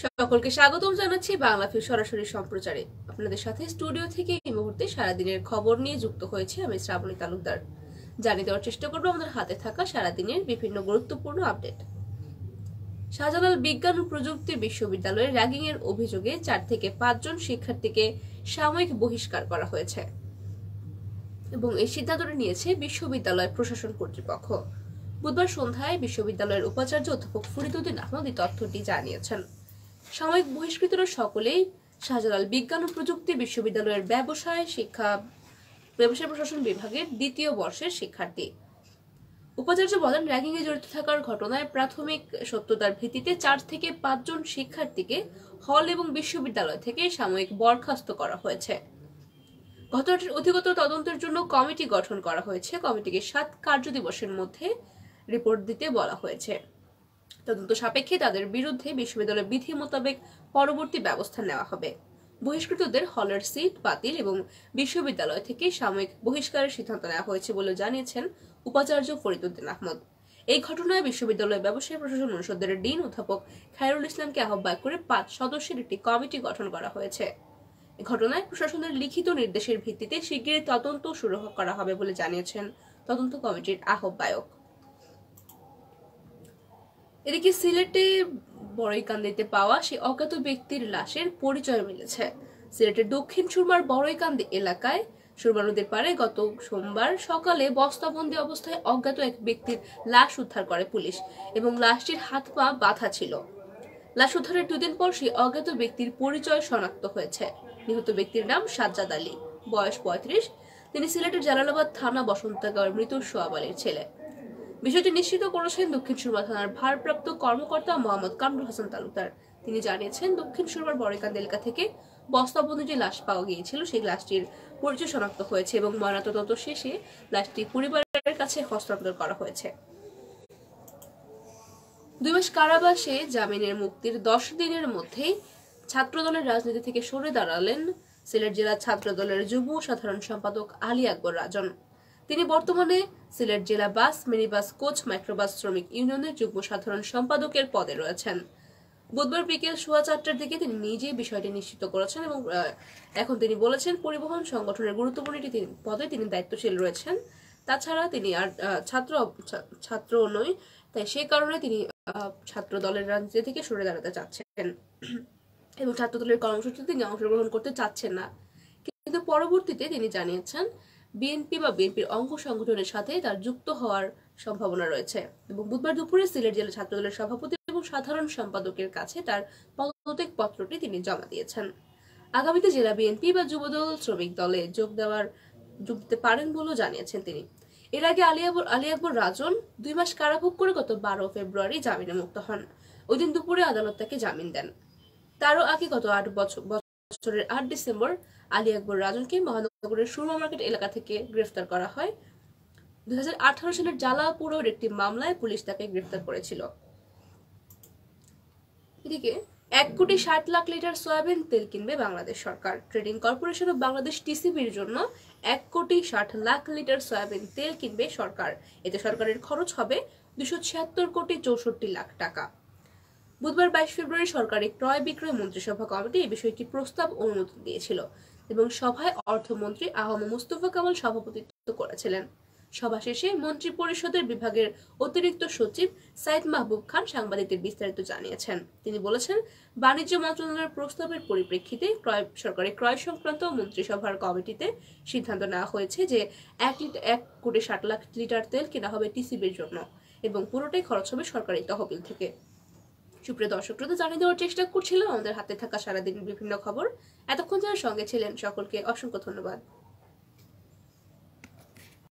সকলকে স্বাগতম জানাচ্ছি বাংলাভিউ সরাসরি সম্প্রচারে। আপনাদের সাথে স্টুডিও থেকে এই মুহূর্তে সারাদিনের খবর নিয়ে যুক্ত হয়েছে আমি শ্রাবণী তালুকদার। জানিয়ে দেওয়ার চেষ্টা করবো আমাদের হাতে থাকা সারাদিনের বিভিন্ন গুরুত্বপূর্ণ আপডেট। শাহজালাল বিজ্ঞান ও প্রযুক্তি বিশ্ববিদ্যালয়ের র্যাগিং এর অভিযোগে 4 থেকে 5 জন শিক্ষার্থীকে সাময়িক বহিষ্কার করা হয়েছে এবং এই সিদ্ধান্তটি নিয়েছে বিশ্ববিদ্যালয় প্রশাসন কর্তৃপক্ষ। বুধবার সন্ধ্যায় বিশ্ববিদ্যালয়ের উপাচার্য অধ্যাপক ফরিদউদ্দিন আহমদ এই তথ্যটি জানিয়েছেন। সাময়িক বহিষ্কৃতরা সকলেই শাহজালাল বিজ্ঞান ও প্রযুক্তি বিশ্ববিদ্যালয়ের ব্যবসায় প্রশাসন বিভাগের 2য় বর্ষের শিক্ষার্থী। উপাচার্য বলেন, র্যাগিং এ জড়িত থাকার ঘটনায় প্রাথমিক সত্যতার ভিত্তিতে 4 থেকে 5 জন শিক্ষার্থীকে হল এবং বিশ্ববিদ্যালয় থেকে সাময়িক বরখাস্ত করা হয়েছে। ঘটনাটির অধিকতর তদন্তের জন্য কমিটি গঠন করা হয়েছে। কমিটিকে 7 কার্যদিবসের মধ্যে রিপোর্ট দিতে বলা হয়েছে। তদন্ত সাপেক্ষে তাদের বিরুদ্ধে বিশ্ববিদ্যালয়ের বিধি মোতাবেক পরবর্তী ব্যবস্থা নেওয়া হবে। বহিষ্কৃতদের হলের সিট বাতিল এবং বিশ্ববিদ্যালয় থেকে সাময়িক বহিষ্কারের সিদ্ধান্ত নেওয়া হয়েছে বলে জানিয়েছেন উপাচার্য ফরিদউদ্দিন আহমদ। এই ঘটনায় বিশ্ববিদ্যালয় ব্যবসায় প্রশাসন অনুষদের ডিন অধ্যাপক খায়রুল ইসলামকে আহ্বায়ক করে 5 সদস্যের একটি কমিটি গঠন করা হয়েছে। এই ঘটনায় প্রশাসনের লিখিত নির্দেশের ভিত্তিতে শিগগিরই তদন্ত শুরু করা হবে বলে জানিয়েছেন তদন্ত কমিটির আহ্বায়ক। এদিকে সিলেটে বড়ইকান্দিতে পাওয়া সেই অজ্ঞাত ব্যক্তির লাশের পরিচয় মিলেছে। সিলেটের দক্ষিণ সুরমার বড়ইকান্দি এলাকায় সুরমা নদীর পাড়ে গত সোমবার সকালে বস্তাবন্দি অবস্থায় অজ্ঞাত এক ব্যক্তির লাশ উদ্ধার করে পুলিশ এবং লাশটির হাত পা বাঁধা ছিল। লাশ উদ্ধারের 2 দিন পর সেই অজ্ঞাত ব্যক্তির পরিচয় শনাক্ত হয়েছে। নিহত ব্যক্তির নাম সাজ্জাদ আলী, বয়স 35। তিনি সিলেটের জালালাবাদ থানা বসন্তগাঁওয়ের মৃত সোহাব আলীর ছেলে। বিষয়টি নিশ্চিত করেছেন দক্ষিণ সুরমা থানার ভারপ্রাপ্ত কর্মকর্তা মোহাম্মদ কামরুল হাসান তালুকদার। তিনি জানিয়েছেন, দক্ষিণ সুরমার বড়ইকান্দি এলাকা থেকে বস্তাবন্দি যে লাশ পাওয়া গিয়েছিল সেই লাশটির পরিচয় শনাক্ত হয়েছে এবং ময়নাতদন্ত শেষে লাশটি পরিবারের কাছে হস্তান্তর করা হয়েছে। 2 মাস কারাবাসে জামিনের মুক্তির 10 দিনের মধ্যেই ছাত্রদলের রাজনীতি থেকে সরে দাঁড়ালেন সিলেট জেলা ছাত্রদলের যুব সাধারণ সম্পাদক আলী আকবর রাজন। তিনি বর্তমানে সিলেট জেলা বাস, মিনিবাস, কোচ, মাইক্রোবাস শ্রমিক ইউনিয়নের যুগ্ম সাধারণ সম্পাদকের পদে রয়েছেন। বুধবার বিকেল 4:15টার দিকে তিনি নিজে বিষয়টি নিশ্চিত করেছেন এবং এখন তিনি বলেছেন, পরিবহন সংগঠনের গুরুত্বপূর্ণ একটি পদে তিনি দায়িত্বশীল রয়েছেন। তাছাড়া তিনি আর ছাত্র নয়, তাই সেই কারণে তিনি ছাত্র দলের রাজনীতি থেকে সরে দাঁড়াতে চাচ্ছেন এবং ছাত্র দলের কর্মসূচিতে তিনি অংশগ্রহণ করতে চাচ্ছেন না। কিন্তু পরবর্তীতে তিনি জানিয়েছেন, বিএনপি বা বিএনপির অঙ্গ সংগঠনের সাথে তার যুক্ত হওয়ার সম্ভাবনা রয়েছে এবং বুধবার দুপুরে সিলেট জেলা ছাত্রদলের সভাপতি এবং সাধারণ সম্পাদকের কাছে তার পদত্যাগ পত্রটি তিনি জমা দিয়েছেন। আগামীতে জেলা বিএনপি বা যুবদল শ্রমিক দলে যোগ দিতে পারেন বলেও জানিয়েছেন তিনি। এর আগে আলী আকবর রাজন 2 মাস কারাভোগ করে গত 12 ফেব্রুয়ারি জামিনে মুক্ত হন। ওই দিন দুপুরে আদালত তাকে জামিন দেন। তারও আগে গত 8 বছরের 8 ডিসেম্বর আলী আকবর রাজনকে মহানগরের সুরমা মার্কেট এলাকা থেকে গ্রেফতার করা হয়। 2018 সালের জালাপুরের একটি মামলায় পুলিশ তাকে গ্রেফতার করেছিল। এদিকে 1,60 লাখ লিটার সয়াবিন তেল কিনবে বাংলাদেশ সরকার। ট্রেডিং কর্পোরেশন অফ বাংলাদেশ টিসিবির জন্য 1,60 লাখ লিটার সয়াবিন তেল কিনবে সরকার। এতে সরকারের খরচ হবে 276,64 লাখ টাকা। বুধবার 22 ফেব্রুয়ারি সরকারি ক্রয় বিক্রয় মন্ত্রিসভা কমিটি এই বিষয়টি প্রস্তাব অনুমোদন দিয়েছিল এবং সভায় অর্থমন্ত্রী আহম মুস্তফা কামাল সভাপতিত্ব করেছিলেন। সভা শেষে মন্ত্রী পরিষদের বিভাগের অতিরিক্ত সচিব সাইদ মাহবুব খান সাংবাদিকদের বিস্তারিত জানিয়েছেন। তিনি বলেছেন, বাণিজ্য মন্ত্রণালয়ের প্রস্তাবের পরিপ্রেক্ষিতে সরকারি ক্রয় সংক্রান্ত মন্ত্রিসভার কমিটিতে সিদ্ধান্ত নেওয়া হয়েছে যে 1,60 লাখ লিটার তেল কেনা হবে টিসিবির জন্য এবং পুরোটাই খরচ হবে সরকারি তহবিল থেকে। সুপ্রিয় দর্শকরা, জানিয়ে দেওয়ার চেষ্টা করছিলাম আমাদের হাতে থাকা সারাদিনের বিভিন্ন খবর। এতক্ষণ যারা সঙ্গে ছিলেন সকলকে অসংখ্য ধন্যবাদ।